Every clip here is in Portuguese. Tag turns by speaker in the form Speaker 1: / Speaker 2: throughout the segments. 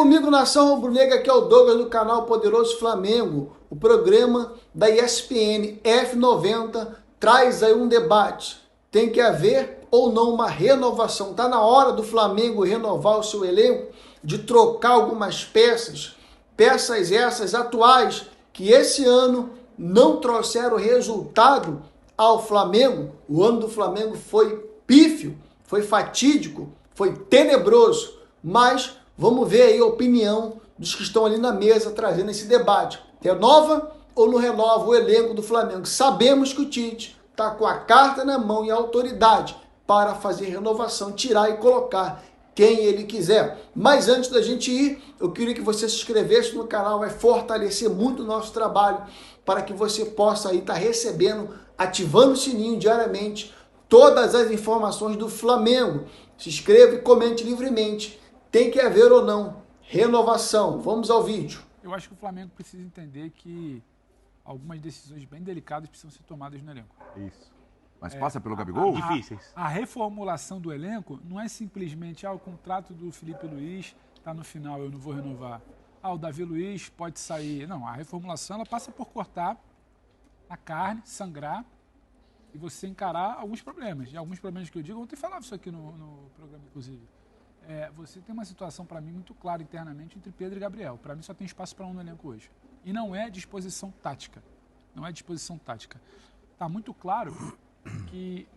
Speaker 1: comigo, Nação Rubro-Negra, que é o Douglas do canal Poderoso Flamengo. O programa da ESPN F90 traz aí um debate. Tem que haver ou não uma renovação? Está na hora do Flamengo renovar o seu elenco, de trocar algumas peças essas atuais que esse ano não trouxeram resultado ao Flamengo. O ano do Flamengo foi pífio, foi fatídico, foi tenebroso, mas vamos ver aí a opinião dos que estão ali na mesa trazendo esse debate. Renova ou não renova o elenco do Flamengo? Sabemos que o Tite está com a carta na mão e a autoridade para fazer renovação, tirar e colocar quem ele quiser. Mas antes da gente ir, eu queria que você se inscrevesse no canal, vai fortalecer muito o nosso trabalho para que você possa aí estar recebendo, ativando o sininho diariamente, todas as informações do Flamengo. Se inscreva e comente livremente. Tem que haver ou não renovação. Vamos ao vídeo.
Speaker 2: Eu acho que o Flamengo precisa entender que algumas decisões bem delicadas precisam ser tomadas no elenco.
Speaker 3: Isso. Mas passa pelo Gabigol?
Speaker 4: Difíceis.
Speaker 2: A reformulação do elenco não é simplesmente o contrato do Felipe Luiz está no final, eu não vou renovar. O Davi Luiz pode sair. Não, a reformulação ela passa por cortar a carne, sangrar e você encarar alguns problemas. E alguns problemas que eu digo, ontem falava isso aqui no programa, inclusive. Você tem uma situação, para mim, muito clara internamente entre Pedro e Gabriel. Para mim, só tem espaço para um no elenco hoje. E não é disposição tática. Não é disposição tática. Está muito claro que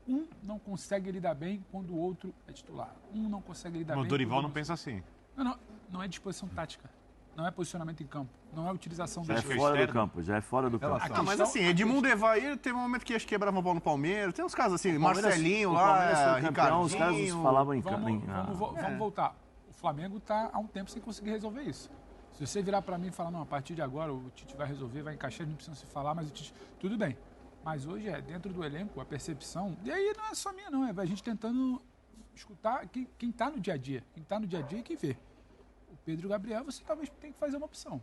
Speaker 2: um não consegue lidar bem quando o outro é titular. Um não consegue lidar bem.
Speaker 4: O Dorival não pensa assim.
Speaker 2: Não é disposição tática. Não é posicionamento em campo. Não é utilização
Speaker 3: já é fora do campo, já é fora do campo.
Speaker 4: Não, mas assim, Edmundo Evair teve um momento que acho que quebrava a bola no Palmeiras. Tem uns casos assim, Marcelinho lá, Ricardinho.
Speaker 3: Os caras falavam em campo.
Speaker 2: Vamos voltar. O Flamengo está há um tempo sem conseguir resolver isso. Se você virar para mim e falar, não, a partir de agora o Tite vai resolver, vai encaixar, não precisa se falar, mas o Tite... Tudo bem. Mas hoje dentro do elenco, a percepção... E aí não é só minha, não. É a gente tentando escutar quem está no dia a dia. Quem está no dia a dia é quem vê. O Pedro e o Gabriel, você talvez tenha que fazer uma opção.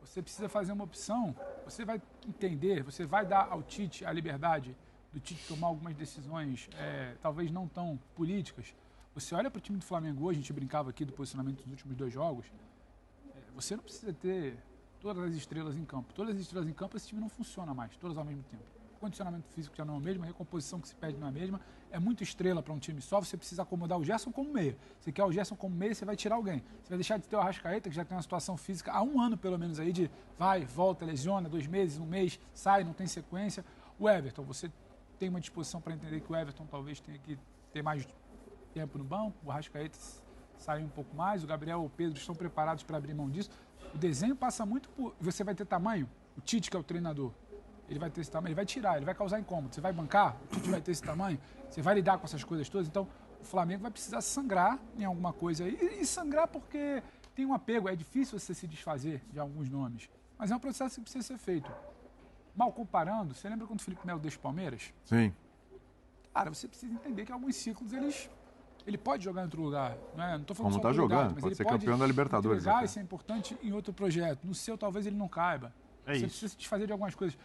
Speaker 2: Você precisa fazer uma opção, você vai entender, você vai dar ao Tite a liberdade do Tite tomar algumas decisões, talvez não tão políticas. Você olha para o time do Flamengo hoje, a gente brincava aqui do posicionamento dos últimos 2 jogos, você não precisa ter todas as estrelas em campo. Todas as estrelas em campo, esse time não funciona mais, todas ao mesmo tempo. O condicionamento físico já não é o mesmo, a recomposição que se pede não é a mesma. É muita estrela para um time só, você precisa acomodar o Gerson como meia. Você quer o Gerson como meia, você vai tirar alguém. Você vai deixar de ter o Arrascaeta, que já tem uma situação física há 1 ano pelo menos aí de vai, volta, lesiona, 2 meses, 1 mês, sai, não tem sequência. O Everton, você tem uma disposição para entender que o Everton talvez tenha que ter mais tempo no banco, o Arrascaeta sai um pouco mais, o Gabriel e o Pedro estão preparados para abrir mão disso. O desenho passa muito por... Você vai ter tamanho, o Tite, que é o treinador, ele vai ter esse tamanho, ele vai tirar, ele vai causar incômodo. Você vai bancar, o Tite vai ter esse tamanho, você vai lidar com essas coisas todas. Então, o Flamengo vai precisar sangrar em alguma coisa aí. E sangrar porque tem um apego, é difícil você se desfazer de alguns nomes. Mas é um processo que precisa ser feito. Mal comparando, você lembra quando o Felipe Melo deixa o Palmeiras?
Speaker 3: Sim.
Speaker 2: Cara, você precisa entender que alguns ciclos ele pode jogar em outro lugar. Não estou falando
Speaker 3: como
Speaker 2: só
Speaker 3: está jogando,
Speaker 2: lugar, mas
Speaker 3: pode
Speaker 2: ele
Speaker 3: ser campeão da Libertadores.
Speaker 2: Isso é importante em outro projeto. No seu, talvez ele não caiba. Você precisa se desfazer de algumas coisas.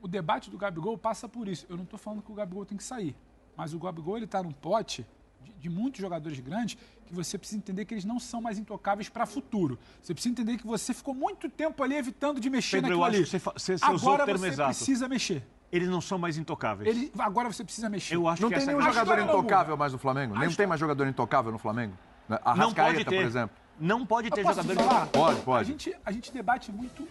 Speaker 2: O debate do Gabigol passa por isso. Eu não estou falando que o Gabigol tem que sair. Mas o Gabigol está num pote de muitos jogadores grandes que você precisa entender que eles não são mais intocáveis para futuro. Você precisa entender que você ficou muito tempo ali evitando de mexer naquilo ali.
Speaker 4: Você
Speaker 2: agora você precisa mexer.
Speaker 4: Eles não são mais intocáveis.
Speaker 2: Agora você precisa mexer.
Speaker 3: Eu acho não que tem nenhum jogador intocável mais no Flamengo? Não tem mais jogador intocável no Flamengo? Arrascaeta, por exemplo.
Speaker 4: Não pode ter jogador intocável.
Speaker 3: Pode.
Speaker 2: A gente debate muito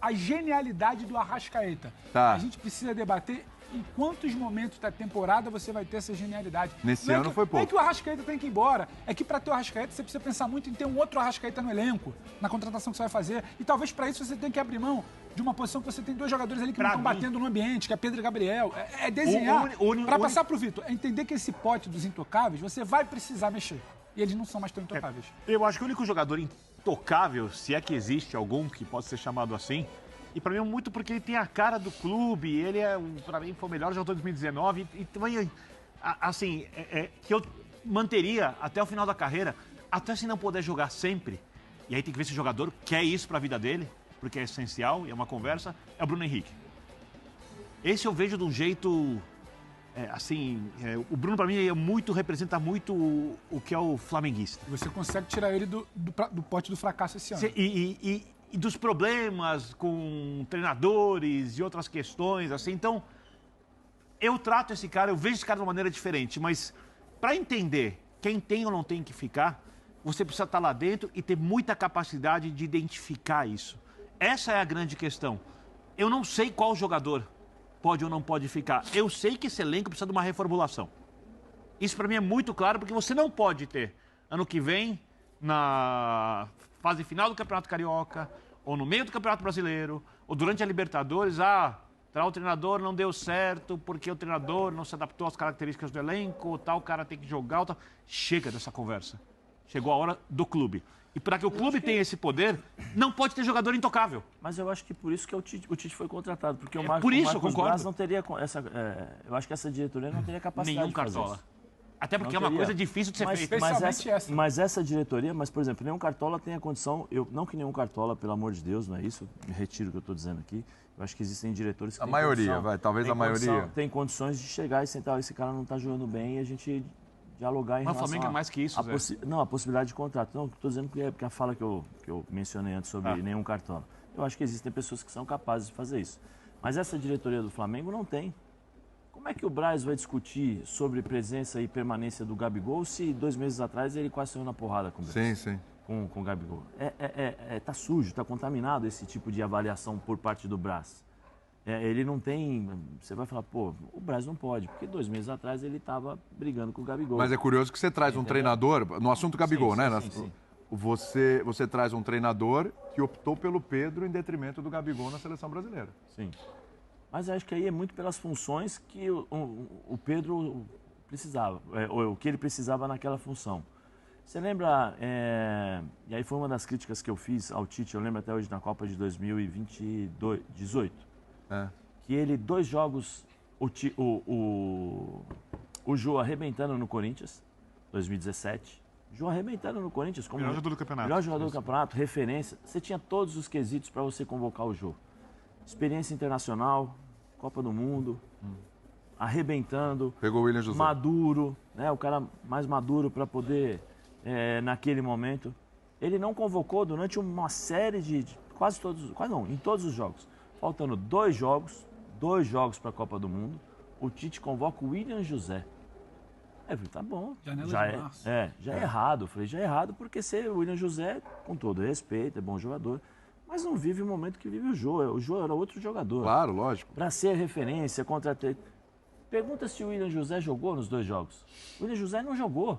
Speaker 2: a genialidade do Arrascaeta.
Speaker 3: Tá.
Speaker 2: A gente precisa debater em quantos momentos da temporada você vai ter essa genialidade.
Speaker 3: Nesse ano foi pouco.
Speaker 2: Não é que o Arrascaeta tem que ir embora. É que para ter o Arrascaeta você precisa pensar muito em ter um outro Arrascaeta no elenco, na contratação que você vai fazer. E talvez para isso você tenha que abrir mão de uma posição que você tem 2 jogadores ali que não estão batendo no ambiente, que é Pedro e Gabriel. É desenhar. Para passar pro Vitor, é entender que esse pote dos intocáveis você vai precisar mexer. E eles não são mais tão intocáveis.
Speaker 4: Eu acho que o único jogador intocável, se é que existe algum que possa ser chamado assim, e pra mim é muito porque ele tem a cara do clube, ele pra mim foi o melhor jogador de 2019, e também, assim, que eu manteria até o final da carreira, até se não puder jogar sempre, e aí tem que ver se o jogador quer isso pra vida dele, porque é essencial e é uma conversa, é o Bruno Henrique. Esse eu vejo de um jeito o Bruno, para mim, representa muito o que é o flamenguista.
Speaker 2: Você consegue tirar ele do pote do fracasso esse ano.
Speaker 4: E dos problemas com treinadores e outras questões, assim. Então, eu trato esse cara, eu vejo esse cara de uma maneira diferente, mas para entender quem tem ou não tem que ficar, você precisa estar lá dentro e ter muita capacidade de identificar isso. Essa é a grande questão. Eu não sei qual jogador pode ou não pode ficar. Eu sei que esse elenco precisa de uma reformulação. Isso para mim é muito claro, porque você não pode ter, ano que vem, na fase final do Campeonato Carioca, ou no meio do Campeonato Brasileiro, ou durante a Libertadores, tal treinador não deu certo porque o treinador não se adaptou às características do elenco, tal cara tem que jogar. Tal... Chega dessa conversa. Chegou a hora do clube. E para que o clube tenha esse poder, não pode ter jogador intocável.
Speaker 5: Mas eu acho que por isso que o Tite foi contratado. Porque o
Speaker 4: por isso,
Speaker 5: Marcos
Speaker 4: concordo.
Speaker 5: Braz não teria essa... eu acho que essa diretoria não teria capacidade
Speaker 4: Nenhum
Speaker 5: de fazer
Speaker 4: Cartola.
Speaker 5: isso.
Speaker 4: Até porque é uma coisa difícil de ser feita.
Speaker 5: Mas essa diretoria, por exemplo, nenhum Cartola tem a condição... não que nenhum Cartola, pelo amor de Deus, não é isso, me retiro o que eu estou dizendo aqui. Eu acho que existem diretores que
Speaker 3: têm maioria, talvez a maioria.
Speaker 5: Tem condições de chegar e sentar, esse cara não está jogando bem, e a gente dialogar em relação...
Speaker 4: Mas o Flamengo é mais que isso, Zé.
Speaker 5: Não, a possibilidade de contrato. Não, estou dizendo porque a fala que eu mencionei antes sobre nenhum Cartola. Eu acho que existem pessoas que são capazes de fazer isso. Mas essa diretoria do Flamengo não tem. Como é que o Braz vai discutir sobre presença e permanência do Gabigol se 2 meses atrás ele quase saiu na porrada com o Braz?
Speaker 3: Sim.
Speaker 5: Com o Gabigol. Tá sujo, tá contaminado esse tipo de avaliação por parte do Braz. Ele não tem... Você vai falar, pô, o Braz não pode, porque 2 meses atrás ele estava brigando com o Gabigol.
Speaker 3: Mas é curioso que você traz um treinador, no assunto Gabigol, né?
Speaker 5: Sim.
Speaker 3: Você traz um treinador que optou pelo Pedro em detrimento do Gabigol na seleção brasileira.
Speaker 5: Sim. Mas acho que aí é muito pelas funções que o Pedro precisava, o que ele precisava naquela função. Você lembra, e aí foi uma das críticas que eu fiz ao Tite, eu lembro até hoje na Copa de 2018, que ele, 2 jogos, o Jô arrebentando no Corinthians, 2017, Jô arrebentando no Corinthians como
Speaker 4: melhor jogador do campeonato.
Speaker 5: Melhor jogador do campeonato, referência. Você tinha todos os quesitos para você convocar o Jô. Experiência internacional, Copa do Mundo, arrebentando.
Speaker 3: Pegou o William José.
Speaker 5: Maduro, né? O cara mais maduro para poder, naquele momento. Ele não convocou durante uma série de em todos os jogos. Faltando 2 jogos para a Copa do Mundo, o Tite convoca o William José. Eu falei, tá bom. Já é errado. Eu falei, já é errado, porque o William José, com todo respeito, é bom jogador, mas não vive o momento que vive o Jô. O Jô era outro jogador.
Speaker 3: Claro, lógico.
Speaker 5: Para ser referência contra... Pergunta se o William José jogou nos 2 jogos. O William José não jogou.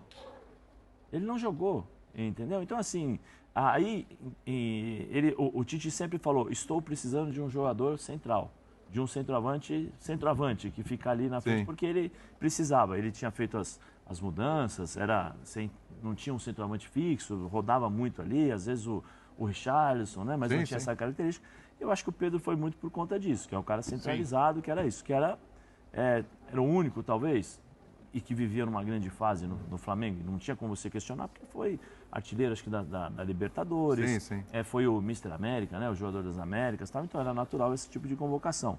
Speaker 5: Ele não jogou, entendeu? Então, assim, aí o Tite sempre falou, estou precisando de um jogador central, de um centroavante que fica ali na frente. Sim. Porque ele precisava. Ele tinha feito as mudanças, não tinha um centroavante fixo, rodava muito ali, às vezes o Richarlison, né? Mas não tinha essa característica. Eu acho que o Pedro foi muito por conta disso, que é um cara centralizado, que era isso, que era o único, talvez, e que vivia numa grande fase no Flamengo. Não tinha como você questionar, porque foi artilheiro, acho que da Libertadores.
Speaker 3: Sim.
Speaker 5: Foi o Mr. América, né? O jogador das Américas, tal. Então era natural esse tipo de convocação.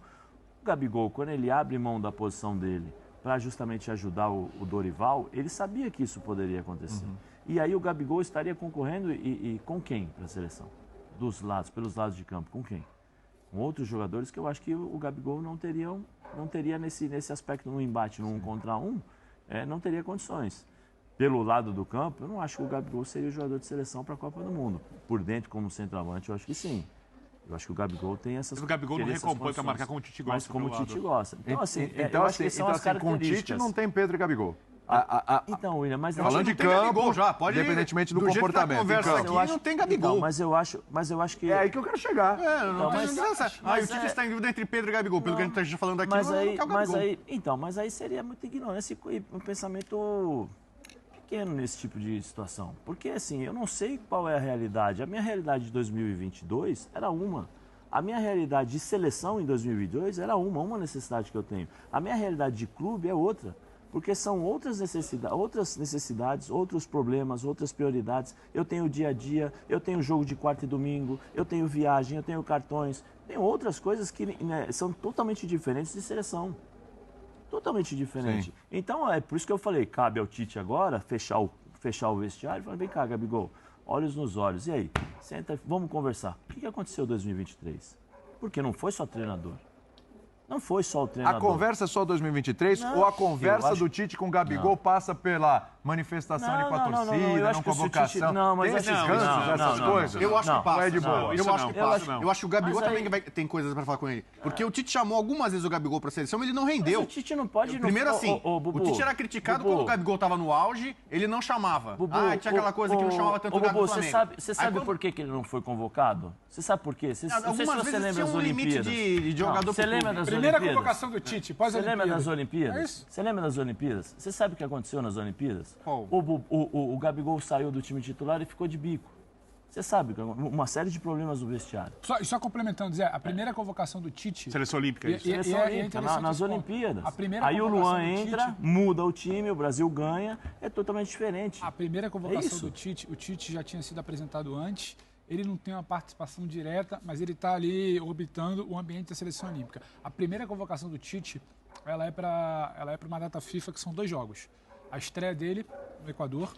Speaker 5: O Gabigol, quando ele abre mão da posição dele para justamente ajudar o Dorival, ele sabia que isso poderia acontecer. E aí o Gabigol estaria concorrendo e com quem para a seleção? Pelos lados de campo, com quem? Com outros jogadores que eu acho que o Gabigol não teria nesse aspecto, num embate, num 1 contra 1, não teria condições. Pelo lado do campo, eu não acho que o Gabigol seria o jogador de seleção para a Copa do Mundo. Por dentro, como centroavante, eu acho que sim. Eu acho que o Gabigol tem essas
Speaker 4: condições. O Gabigol não recompõe para marcar como o Tite gosta.
Speaker 5: Mas como o Tite gosta. Então, assim,
Speaker 3: eu acho que são as características. Com o Tite não tem Pedro e Gabigol.
Speaker 5: Então, William, mas...
Speaker 3: Falando de campo, já, pode independentemente do comportamento.
Speaker 4: Conversa aqui, não tem Gabigol.
Speaker 5: Então, mas eu acho que...
Speaker 3: É aí que eu quero chegar.
Speaker 4: O Tite está em dúvida entre Pedro e Gabigol, pelo que a gente está falando aqui,
Speaker 5: mas
Speaker 4: não
Speaker 5: aí,
Speaker 4: quer o Gabigol.
Speaker 5: Mas aí seria muita ignorância e um pensamento pequeno nesse tipo de situação. Porque, assim, eu não sei qual é a realidade. A minha realidade de 2022 era uma. A minha realidade de seleção em 2022 era uma necessidade que eu tenho. A minha realidade de clube é outra. Porque são outras necessidades, outros problemas, outras prioridades. Eu tenho o dia a dia, eu tenho jogo de quarta e domingo, eu tenho viagem, eu tenho cartões. Tem outras coisas que são totalmente diferentes de seleção. Totalmente diferente. Sim. Então, é por isso que eu falei, cabe ao Tite agora fechar o vestiário e falar, vem cá, Gabigol, olhos nos olhos. E aí, senta, vamos conversar. O que aconteceu em 2023? Porque não foi só treinador. Não foi só o treinador.
Speaker 3: A conversa é só 2023 não, ou a conversa do Tite com o Gabigol passa pela manifestação ali com a torcida, não convocação?
Speaker 5: Não, mas
Speaker 3: tem esses ganchos, essas coisas?
Speaker 6: Eu acho que passa.
Speaker 3: É de boa.
Speaker 6: Eu acho que passa. Eu acho que o Gabigol também tem coisas para falar com ele. Porque o Tite chamou algumas vezes o Gabigol para a seleção, mas ele não rendeu.
Speaker 5: Mas o Tite não pode...
Speaker 6: Primeiro assim, o Tite era criticado quando o Gabigol estava no auge, ele não chamava. Tinha aquela coisa que não chamava tanto o Gabigol do Flamengo.
Speaker 5: Você sabe por que ele não foi convocado? Você sabe por quê? Não sei se você lembra das Olimpíadas.
Speaker 6: De jogador.
Speaker 5: Você lembra das Olimpíadas?
Speaker 2: Primeira convocação do Tite,
Speaker 5: Você lembra das Olimpíadas? Você lembra das Olimpíadas? Você sabe o que aconteceu nas Olimpíadas? O Gabigol saiu do time titular e ficou de bico. Você sabe, uma série de problemas no vestiário.
Speaker 2: Só complementando, Zé, a primeira convocação do Tite...
Speaker 4: Seleção Olímpica, isso.
Speaker 5: Seleção Olímpica, nas Olimpíadas. Aí o Luan entra, muda o time, o Brasil ganha, é totalmente diferente.
Speaker 2: A primeira convocação do Tite, o Tite já tinha sido apresentado antes, ele não tem uma participação direta, mas ele está ali orbitando o ambiente da Seleção Olímpica. A primeira convocação do Tite, ela é para uma data FIFA, que são 2 jogos. A estreia dele no Equador,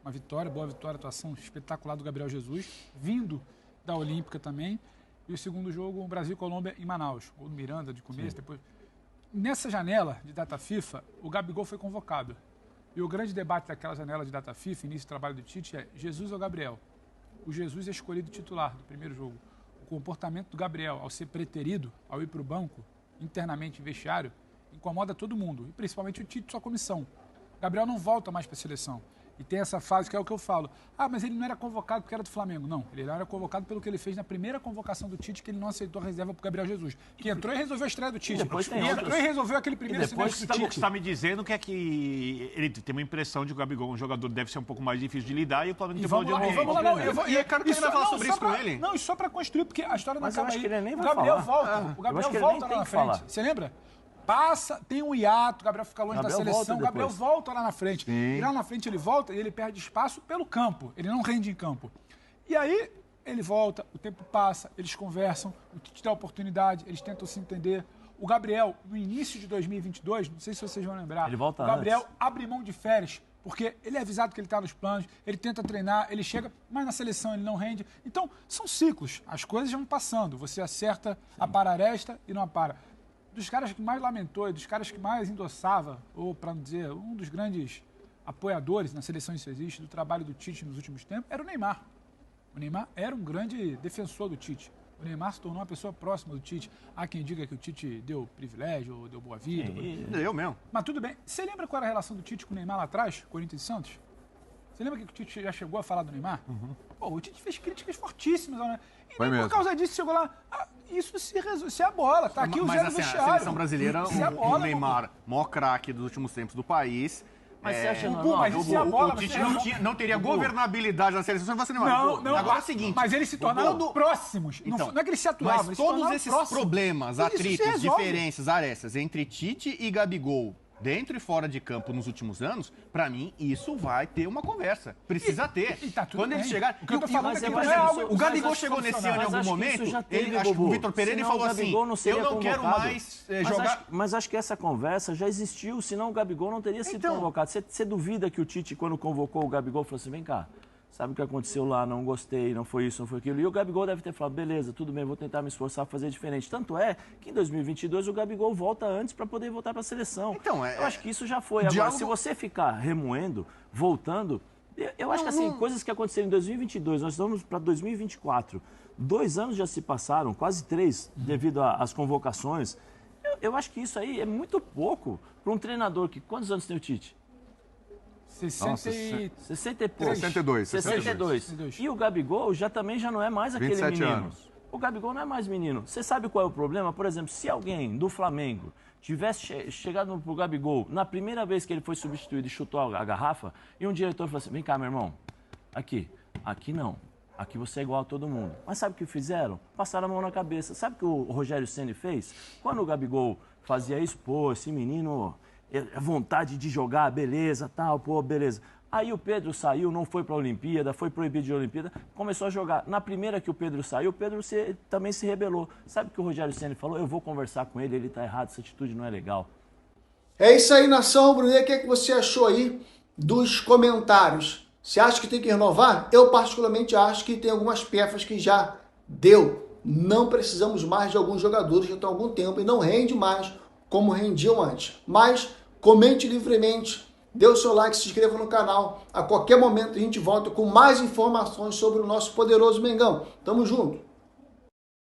Speaker 2: uma vitória, boa vitória, atuação espetacular do Gabriel Jesus, vindo da Olímpica também. E o segundo jogo, o Brasil e Colômbia em Manaus. Gol do Miranda de começo, depois... Nessa janela de data FIFA, o Gabigol foi convocado. E o grande debate daquela janela de data FIFA, início do trabalho do Tite, é Jesus ou Gabriel? O Jesus é escolhido titular do primeiro jogo. O comportamento do Gabriel, ao ser preterido, ao ir para o banco, internamente em vestiário, incomoda todo mundo, e principalmente o Tite e sua comissão. Gabriel não volta mais para a seleção. E tem essa fase que é o que eu falo. Mas ele não era convocado porque era do Flamengo. Não, ele era convocado pelo que ele fez na primeira convocação do Tite, que ele não aceitou a reserva para o Gabriel Jesus. Que entrou e resolveu a estreia do Tite. Entrou e resolveu aquele primeiro semestre do Tite.
Speaker 4: O que você está me dizendo que ele tem uma impressão de que o Gabigol, um jogador, deve ser um pouco mais difícil de lidar e o Flamengo tem
Speaker 2: vamos lá, não.
Speaker 6: E é claro que ele vai falar sobre isso com ele.
Speaker 2: Não, e só para construir, porque a história não acaba aí.
Speaker 5: O
Speaker 2: Gabriel volta. O Gabriel volta lá na frente. Você lembra? Passa, tem um hiato, o Gabriel fica longe da seleção, o Gabriel volta lá na frente. E lá na frente ele volta e ele perde espaço pelo campo, ele não rende em campo. E aí ele volta, o tempo passa, eles conversam, o Tite dá oportunidade, eles tentam se entender. O Gabriel, no início de 2022, não sei se vocês vão lembrar,
Speaker 5: ele volta
Speaker 2: o Gabriel abre mão de férias, porque ele é avisado que ele está nos planos, ele tenta treinar, ele chega, mas na seleção ele não rende. Então, são ciclos, as coisas vão passando, você acerta a pararesta e não a para. Dos caras que mais lamentou e dos caras que mais endossava, ou para não dizer, um dos grandes apoiadores na seleção, isso existe, do trabalho do Tite nos últimos tempos, era o Neymar. O Neymar era um grande defensor do Tite. O Neymar se tornou uma pessoa próxima do Tite. Há quem diga que o Tite deu privilégio, ou deu boa vida.
Speaker 6: Eu mesmo.
Speaker 2: Mas tudo bem. Você lembra qual era a relação do Tite com o Neymar lá atrás, Corinthians e Santos? Você lembra que o Tite já chegou a falar do Neymar? O Tite fez críticas fortíssimas, né? E por causa disso chegou lá, isso se é a bola, tá aqui o zero do vestiário.
Speaker 6: A seleção brasileira, o Neymar, maior craque dos últimos tempos do país.
Speaker 5: Mas você acha
Speaker 6: o Tite não teria governabilidade na seleção se fosse Neymar.
Speaker 2: Não.
Speaker 6: Agora é o seguinte.
Speaker 2: Mas eles se tornaram próximos.
Speaker 6: Então,
Speaker 2: não é que eles se atuavam,
Speaker 6: mas todos esses problemas, atritos, diferenças, arestas entre Tite e Gabigol, dentro e fora de campo nos últimos anos, pra mim, isso vai ter uma conversa. Precisa ter.
Speaker 2: Tá tudo
Speaker 6: Quando
Speaker 2: bem.
Speaker 6: eles chegarem...
Speaker 2: O que eu tô falando
Speaker 6: é que, o Gabigol chegou nesse ano em algum momento, acho que o Vitor Pereira ele falou assim, eu não quero mais jogar...
Speaker 5: Mas acho que essa conversa já existiu, senão o Gabigol não teria sido convocado. Você duvida que o Tite, quando convocou o Gabigol, falou assim, vem cá, sabe o que aconteceu lá, não gostei, não foi isso, não foi aquilo. E o Gabigol deve ter falado, beleza, tudo bem, vou tentar me esforçar a fazer diferente. Tanto é que em 2022 o Gabigol volta antes para poder voltar para a seleção.
Speaker 6: Então,
Speaker 5: eu acho que isso já foi. Agora, se você ficar remoendo, voltando, eu acho que assim, coisas que aconteceram em 2022, nós estamos para 2024. 2 anos já se passaram, quase 3, devido às convocações. Eu acho que isso aí é muito pouco para um treinador que... Quantos anos tem o Tite?
Speaker 2: 60
Speaker 5: e pouco.
Speaker 3: 62.
Speaker 5: E o Gabigol também já não é mais aquele
Speaker 3: 27
Speaker 5: menino.
Speaker 3: anos.
Speaker 5: O Gabigol não é mais menino. Você sabe qual é o problema? Por exemplo, se alguém do Flamengo tivesse chegado pro Gabigol na primeira vez que ele foi substituído e chutou a garrafa, e um diretor falou assim, vem cá, meu irmão, aqui não. Aqui você é igual a todo mundo. Mas sabe o que fizeram? Passaram a mão na cabeça. Sabe o que o Rogério Ceni fez? Quando o Gabigol fazia isso, esse menino... a vontade de jogar, beleza, tal, beleza. Aí o Pedro saiu, não foi para a Olimpíada, foi proibido de Olimpíada, começou a jogar. Na primeira que o Pedro saiu, o Pedro também se rebelou. Sabe o que o Rogério Ceni falou? Eu vou conversar com ele, ele está errado, essa atitude não é legal.
Speaker 1: É isso aí, nação rubro-negra. O que é que você achou aí dos comentários? Você acha que tem que renovar? Eu particularmente acho que tem algumas peças que já deu. Não precisamos mais de alguns jogadores que estão há algum tempo e não rende mais como rendiam antes. Mas comente livremente, dê o seu like, se inscreva no canal. A qualquer momento a gente volta com mais informações sobre o nosso poderoso Mengão. Tamo junto!